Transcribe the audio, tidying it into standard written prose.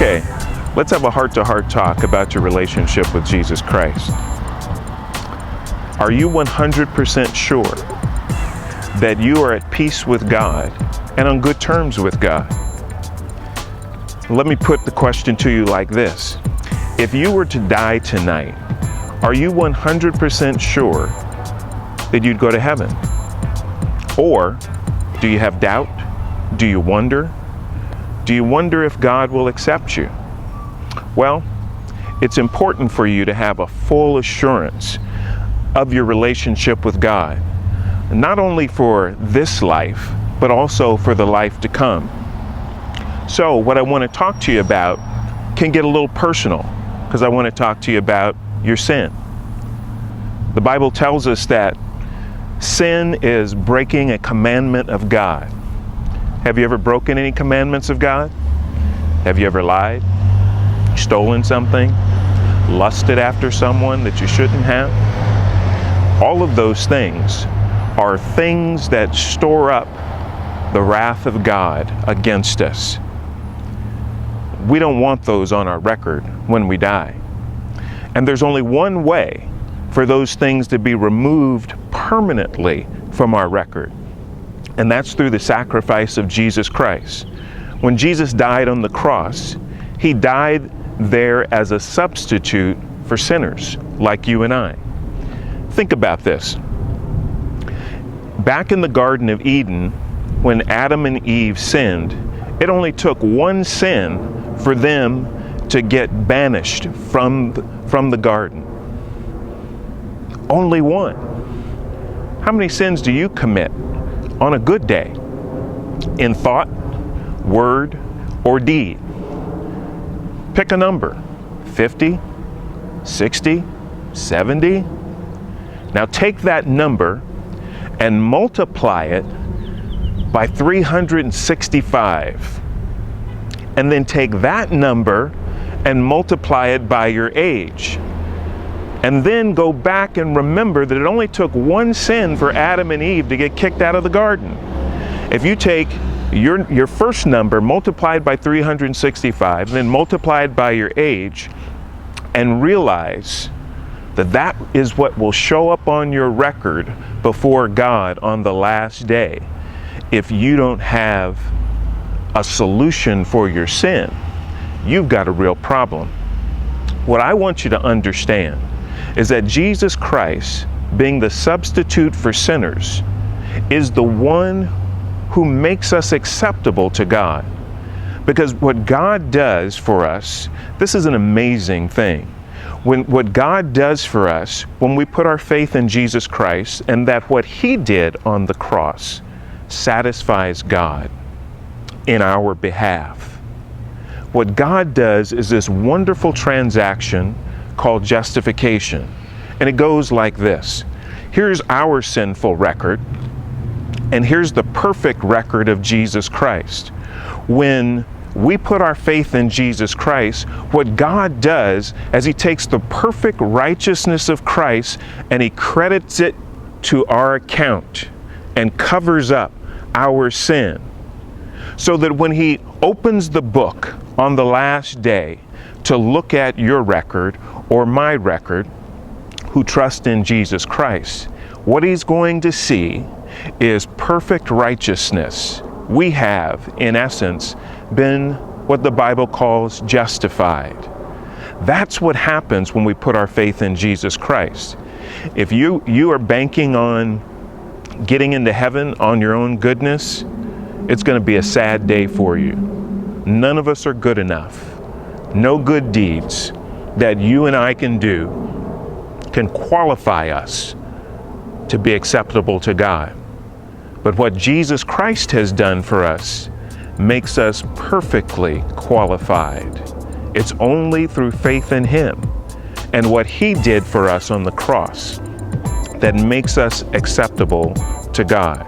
Okay, let's have a heart-to-heart talk about your relationship with Jesus Christ. Are you 100% sure that you are at peace with God and on good terms with God? Let me put the question to you like this. If you were to die tonight, are you 100% sure that you'd go to heaven? Or do you have doubt? Do you wonder? Do you wonder if God will accept you? Well, it's important for you to have a full assurance of your relationship with God, not only for this life, but also for the life to come. So what I want to talk to you about can get a little personal, because I want to talk to you about your sin. The Bible tells us that sin is breaking a commandment of God. Have you ever broken any commandments of God? Have you ever lied, stolen something, lusted after someone that you shouldn't have? All of those things are things that store up the wrath of God against us. We don't want those on our record when we die. And there's only one way for those things to be removed permanently from our record. And that's through the sacrifice of Jesus Christ. When Jesus died on the cross, he died there as a substitute for sinners like you and I. Think about this. Back in the Garden of Eden, when Adam and Eve sinned, it only took one sin for them to get banished from the garden. Only one. How many sins do you commit on a good day, in thought, word, or deed? Pick a number, 50, 60, 70. Now take that number and multiply it by 365. And then take that number and multiply it by your age. And then go back and remember that it only took one sin for Adam and Eve to get kicked out of the garden. If you take your first number multiplied by 365, then multiplied by your age, and realize that that is what will show up on your record before God on the last day. If you don't have a solution for your sin, you've got a real problem. What I want you to understand is that Jesus Christ, being the substitute for sinners, is the one who makes us acceptable to God. Because what God does for us, this is an amazing thing. What God does for us when we put our faith in Jesus Christ, and that what he did on the cross satisfies God in our behalf. What God does is this wonderful transaction called justification. And it goes like this. Here's our sinful record, and here's the perfect record of Jesus Christ. When we put our faith in Jesus Christ, what God does is he takes the perfect righteousness of Christ and he credits it to our account and covers up our sin. So that when he opens the book on the last day to look at your record or my record, who trust in Jesus Christ, what he's going to see is perfect righteousness. We have, in essence, been what the Bible calls justified. That's what happens when we put our faith in Jesus Christ. If you are banking on getting into heaven on your own goodness, it's going to be a sad day for you. None of us are good enough. No good deeds that you and I can do can qualify us to be acceptable to God. But what Jesus Christ has done for us makes us perfectly qualified. It's only through faith in him and what he did for us on the cross that makes us acceptable to God.